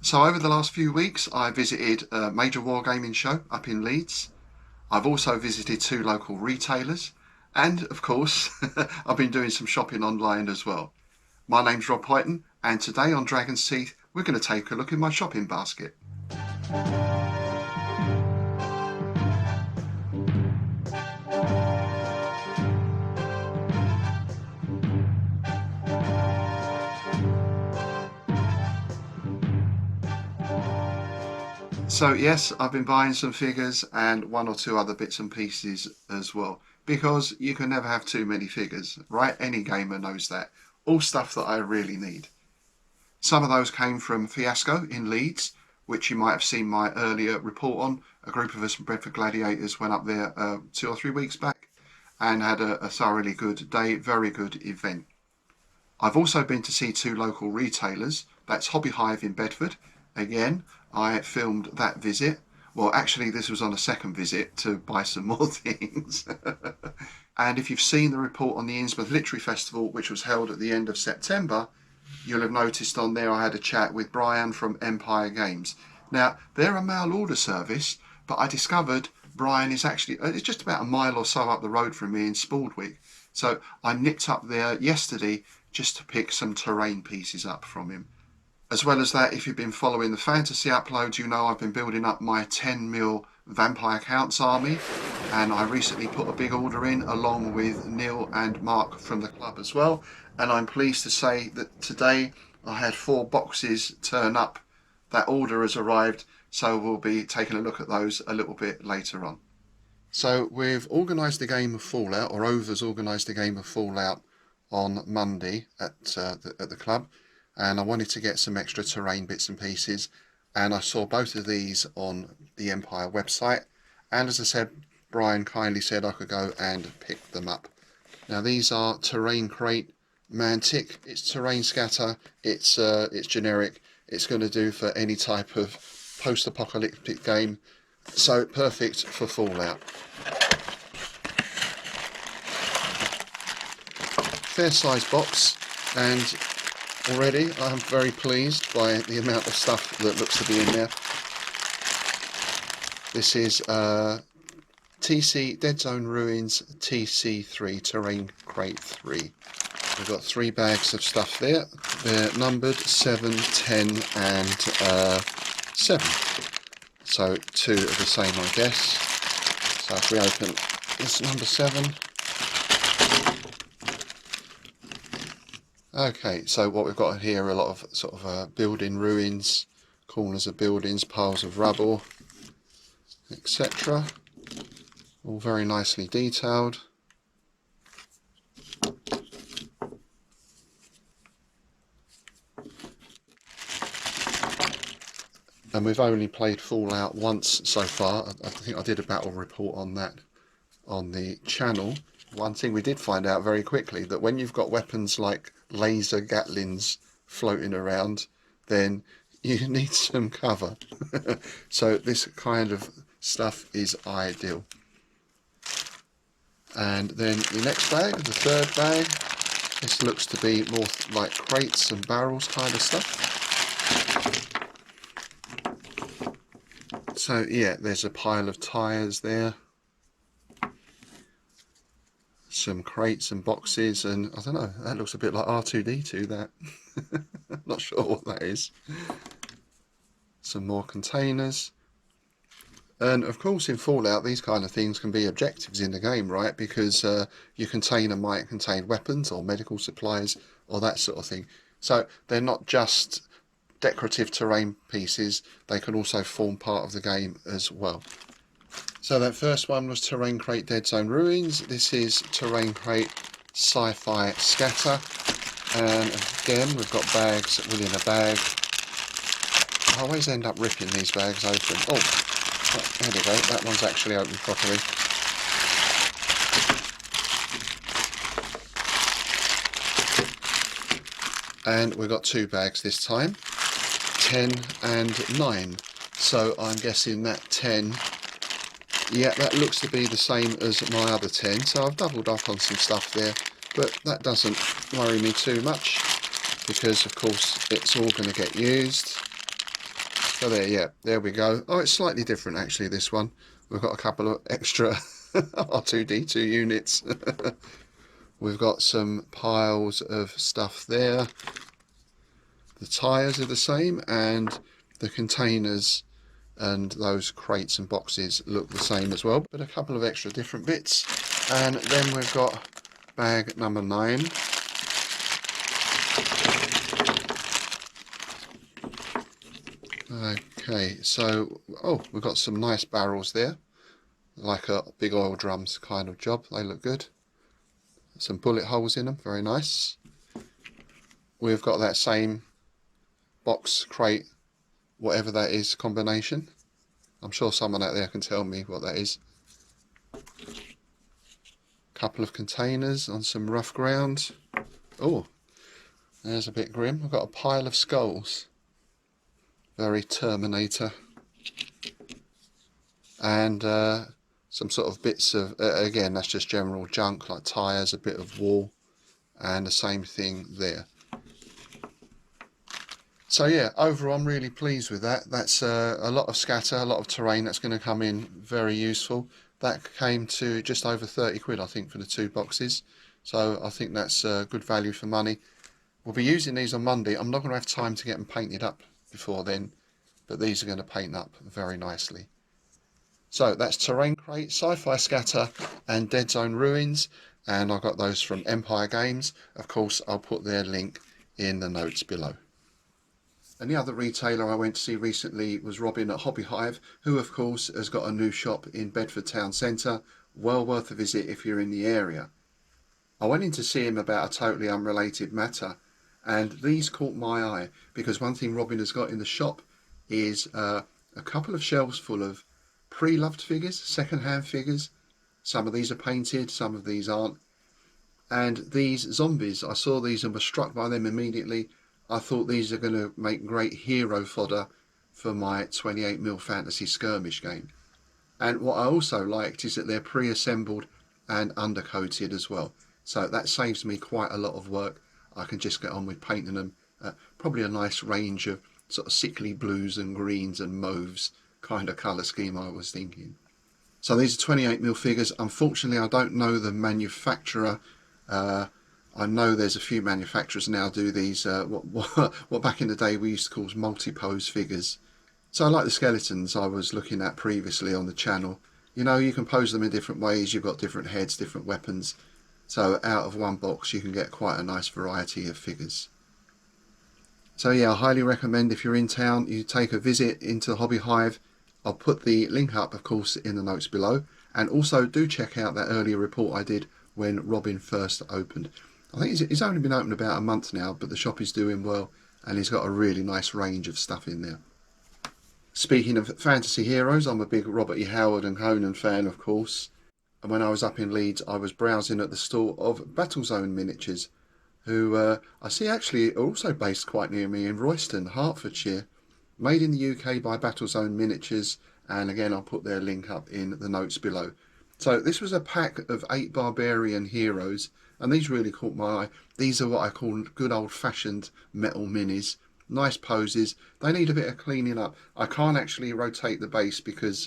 So over the last few weeks, I visited a major wargaming show up in Leeds. I've also visited two local retailers, and of course, I've been doing some shopping online as well. My name's Rob Hyton, and today on Dragon's Teeth, we're going to take a look in my shopping basket. So yes, I've been buying some figures and one or two other bits and pieces as well, because you can never have too many figures, right? Any gamer knows that. All stuff that I really need. Some of those came from Fiasco in Leeds, which you might have seen my earlier report on. A group of us from Brentford Gladiators went up there 2 or 3 weeks back and had a thoroughly good day, very good event. I've also been to see two local retailers. That's Hobby Hive in Bedford. Again, I filmed that visit. Well, actually, this was on a second visit to buy some more things. And if you've seen the report on the Innsmouth Literary Festival, which was held at the end of September, you'll have noticed on there I had a chat with Brian from Empire Games. Now, they're a mail order service, but I discovered Brian is actually, it's just about a mile or so up the road from me in Spaldwick. So I nipped up there yesterday just to pick some terrain pieces up from him. As well as that, if you've been following the fantasy uploads, you know I've been building up my 10 mil Vampire Counts army, and I recently put a big order in along with Neil and Mark from the club as well, and I'm pleased to say that today I had 4 boxes turn up. That order has arrived, so we'll be taking a look at those a little bit later on. So we've organised a game of Fallout, or Over's organised a game of Fallout on Monday at the club, and I wanted to get some extra terrain bits and pieces, and I saw both of these on the Empire website, and as I said, Brian kindly said I could go and pick them up. Now these are Terrain Crate Mantic. It's terrain scatter, it's generic, it's going to do for any type of post-apocalyptic game, so perfect for Fallout. Fair sized box, and already I'm very pleased by the amount of stuff that looks to be in there. This is TC Dead Zone Ruins TC3 Terrain Crate 3. We've got 3 bags of stuff there. They're numbered 7, 10 and 7. So 2 are the same, I guess. So if we open this number 7. Okay, so what we've got here are a lot of sort of building ruins, corners of buildings, piles of rubble, etc. All very nicely detailed. And we've only played Fallout once so far. I think I did a battle report on that on the channel. One thing we did find out very quickly, that when you've got weapons like laser gatlings floating around, then you need some cover. So this kind of stuff is ideal. And then the next bag, the third bag, this looks to be more like crates and barrels kind of stuff. So yeah, there's a pile of tyres there, some crates and boxes, and I don't know, that looks a bit like R2-D2, that. Not sure what that is. Some more containers. And of course in Fallout these kind of things can be objectives in the game, right? Because your container might contain weapons or medical supplies or that sort of thing. So they're not just decorative terrain pieces, they can also form part of the game as well. So that first one was Terrain Crate Dead Zone Ruins. This is Terrain Crate Sci-Fi Scatter. And again, we've got bags within a bag. I always end up ripping these bags open. Oh, there we go. That one's actually opened properly. And we've got 2 bags this time, 10 and 9. So I'm guessing that 10, yeah, that looks to be the same as my other 10. So I've doubled up on some stuff there, but that doesn't worry me too much because of course it's all going to get used. So there, yeah, there we go. Oh, it's slightly different actually, this one. We've got a couple of extra R2-D2 units. We've got some piles of stuff there. The tyres are the same, and the containers and those crates and boxes look the same as well, but a couple of extra different bits. And then we've got bag number 9. Okay, so, oh, we've got some nice barrels there, like a big oil drums kind of job. They look good. Some bullet holes in them, very nice. We've got that same box, crate, whatever that is, combination. I'm sure someone out there can tell me what that is. Couple of containers on some rough ground. Oh, there's a bit grim. I've got a pile of skulls. Very Terminator. And some sort of bits of, again, that's just general junk, like tyres, a bit of wall, and the same thing there. So yeah, overall I'm really pleased with that. That's a lot of scatter, a lot of terrain that's going to come in very useful. That came to just over 30 quid, I think, for the 2 boxes. So I think that's good value for money. We'll be using these on Monday. I'm not going to have time to get them painted up before then, but these are going to paint up very nicely. So that's Terrain Crate, Sci-Fi Scatter and Dead Zone Ruins, and I got those from Empire Games. Of course, I'll put their link in the notes below. And the other retailer I went to see recently was Robin at Hobby Hive, who of course has got a new shop in Bedford Town Centre, well worth a visit if you're in the area. I went in to see him about a totally unrelated matter, and these caught my eye because one thing Robin has got in the shop is a couple of shelves full of pre-loved figures, second-hand figures. Some of these are painted, some of these aren't. And these zombies, I saw these and was struck by them immediately. I thought these are going to make great hero fodder for my 28mm fantasy skirmish game. And what I also liked is that they're pre-assembled and undercoated as well. So that saves me quite a lot of work. I can just get on with painting them. Probably a nice range of sort of sickly blues and greens and mauves kind of colour scheme I was thinking. So these are 28mm figures. Unfortunately, I don't know the manufacturer. I know there's a few manufacturers now do these, what back in the day we used to call multi-pose figures. So I like the skeletons I was looking at previously on the channel. You know, you can pose them in different ways. You've got different heads, different weapons. So out of one box you can get quite a nice variety of figures. So yeah, I highly recommend if you're in town, you take a visit into the Hobby Hive. I'll put the link up, of course, in the notes below. And also do check out that earlier report I did when Robin first opened. I think it's only been open about a month now, but the shop is doing well and he's got a really nice range of stuff in there. Speaking of fantasy heroes, I'm a big Robert E. Howard and Conan fan, of course. And when I was up in Leeds, I was browsing at the store of Battlezone Miniatures, who I see actually are also based quite near me in Royston, Hertfordshire. Made in the UK by Battlezone Miniatures, and again I'll put their link up in the notes below. So this was a pack of 8 barbarian heroes, and these really caught my eye. These are what I call good old-fashioned metal minis. Nice poses. They need a bit of cleaning up. I can't actually rotate the base because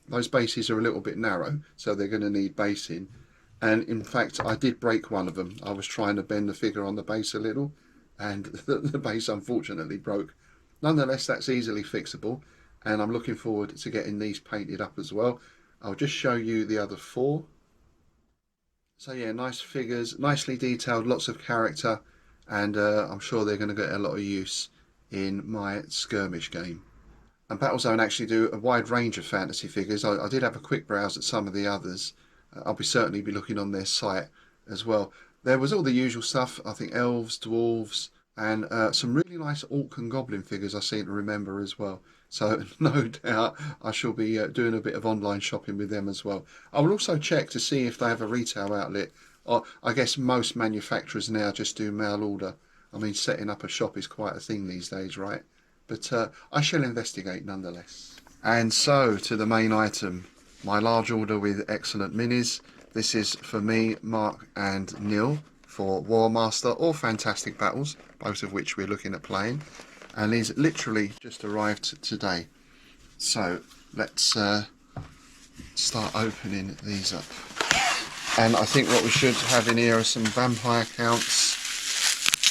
those bases are a little bit narrow, so they're going to need basing. And in fact, I did break one of them. I was trying to bend the figure on the base a little, and the base unfortunately broke. Nonetheless, that's easily fixable, and I'm looking forward to getting these painted up as well. I'll just show you the other 4. So yeah, nice figures, nicely detailed, lots of character, and I'm sure they're going to get a lot of use in my skirmish game. And Battlezone actually do a wide range of fantasy figures. I did have a quick browse at some of the others. I'll certainly be looking on their site as well. There was all the usual stuff, I think elves, dwarves, and some really nice orc and goblin figures I seem to remember as well. So no doubt I shall be doing a bit of online shopping with them as well. I will also check to see if they have a retail outlet. Or I guess most manufacturers now just do mail order. I mean, setting up a shop is quite a thing these days, right? But I shall investigate nonetheless. And so to the main item, my large order with excellent minis. This is for me, Mark and Neil for War Master or Fantastic Battles, both of which we're looking at playing. and these literally just arrived today. So let's start opening these up. And I think what we should have in here are some vampire counts.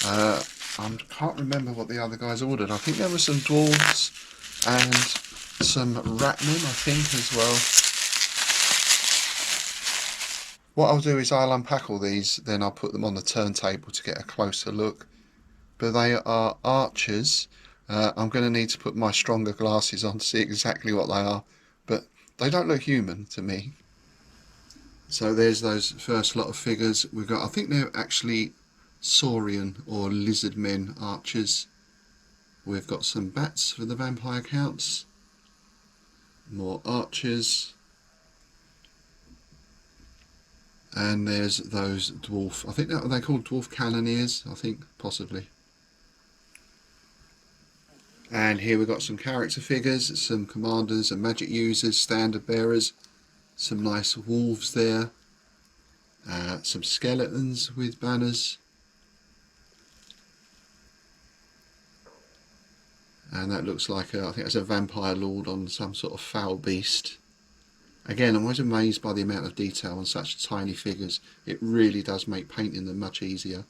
I can't remember what the other guys ordered. I think there were some dwarves and some ratmen, I think, as well. What I'll do is I'll unpack all these, then I'll put them on the turntable to get a closer look. But they are archers. I'm going to need to put my stronger glasses on to see exactly what they are, but they don't look human to me. So there's those first lot of figures we've got. I think they're actually saurian or lizard men archers. We've got some bats for the vampire counts, more archers, and there's those dwarf, I think that they called dwarf cannoneers, I think, possibly. And here we've got some character figures, some commanders and magic users, standard bearers, some nice wolves there, some skeletons with banners, and that looks like I think that's a vampire lord on some sort of foul beast. Again, I'm always amazed by the amount of detail on such tiny figures. It really does make painting them much easier.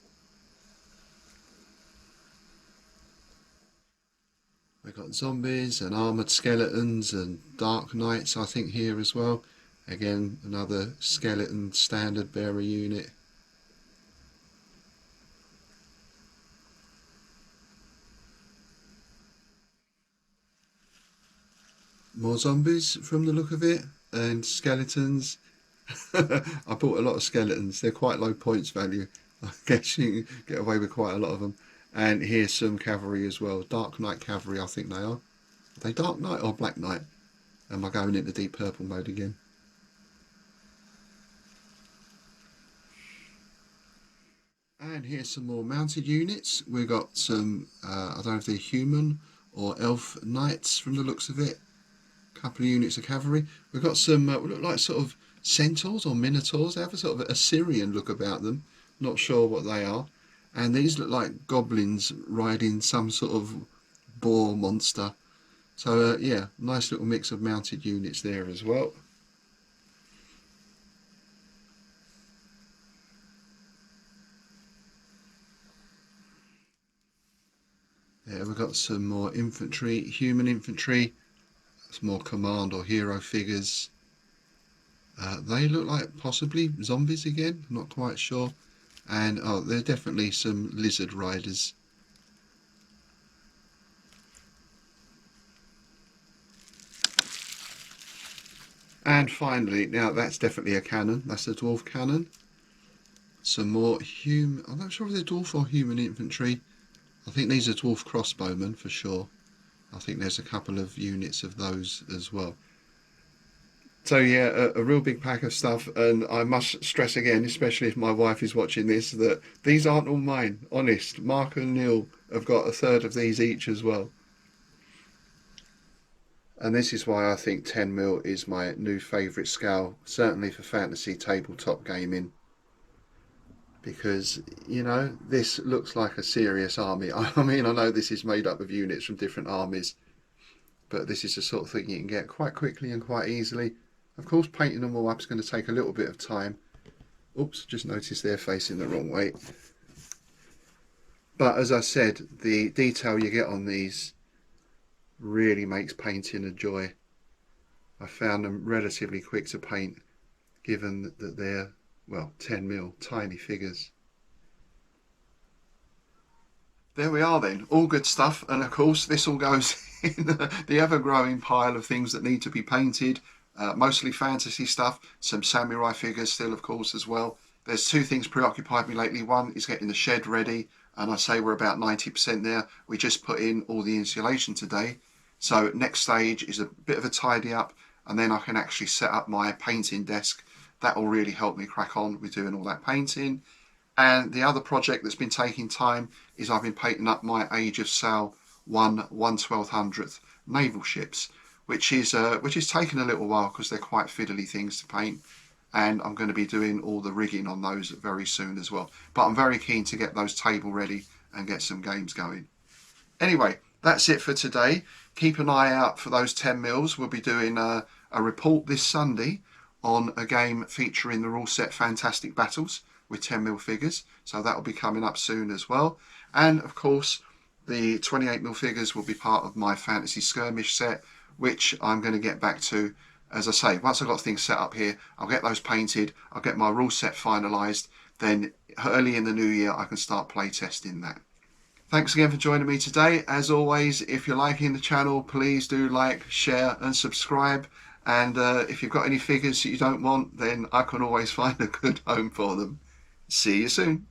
We've got zombies and armoured skeletons and dark knights, I think, here as well. Again, another skeleton standard bearer unit. More zombies from the look of it, and skeletons. I bought a lot of skeletons. They're quite low points value. I guess you can get away with quite a lot of them. And here's some cavalry as well. Dark Knight cavalry, I think they are. Are they Dark Knight or Black Knight? Am I going into deep purple mode again? And here's some more mounted units. We've got some, I don't know if they're human or elf knights from the looks of it. A couple of units of cavalry. We've got some, look like sort of centaurs or minotaurs. They have a sort of Assyrian look about them. Not sure what they are. And these look like goblins riding some sort of boar monster. So yeah, nice little mix of mounted units there as well. There we've got some more infantry, human infantry. Some more command or hero figures. They look like possibly zombies again, not quite sure. And oh, they're definitely some lizard riders. And finally, now that's definitely a cannon. That's a dwarf cannon. Some more human. I'm not sure if they're dwarf or human infantry. I think these are dwarf crossbowmen for sure. I think there's a couple of units of those as well. So yeah, a real big pack of stuff, and I must stress again, especially if my wife is watching this, that these aren't all mine. Honest, Mark and Neil have got a third of these each as well. And this is why I think 10mm is my new favourite scale, certainly for fantasy tabletop gaming. Because, you know, this looks like a serious army. I mean, I know this is made up of units from different armies, but this is the sort of thing you can get quite quickly and quite easily. Of course, painting them all up is going to take a little bit of time. Oops, just noticed they're facing the wrong way. But as I said, the detail you get on these really makes painting a joy. I found them relatively quick to paint, given that they're, well, 10mm, tiny figures. There we are then, all good stuff, and of course this all goes in the ever-growing pile of things that need to be painted. Mostly fantasy stuff, some samurai figures still of course as well. There's two things preoccupied me lately. One is getting the shed ready, and I say we're about 90% there. We just put in all the insulation today. So next stage is a bit of a tidy up, and then I can actually set up my painting desk. That will really help me crack on with doing all that painting. And the other project that's been taking time is I've been painting up my Age of Sail 1/1200th naval ships, which is taken a little while because they're quite fiddly things to paint, and I'm going to be doing all the rigging on those very soon as well. But I'm very keen to get those table ready and get some games going. Anyway, That's it for today. Keep an eye out for those 10 mils. We'll be doing a report this Sunday on a game featuring the rule set Fantastic Battles with 10 mil figures. So that will be coming up soon as well. And of course, the 28 mil figures will be part of my Fantasy Skirmish set, which I'm going to get back to. As I say, once I've got things set up here, I'll get those painted, I'll get my rule set finalised, then early in the new year I can start play testing that. Thanks again for joining me today. As always, if you're liking the channel, please do like, share and subscribe. And if you've got any figures that you don't want, then I can always find a good home for them. See you soon.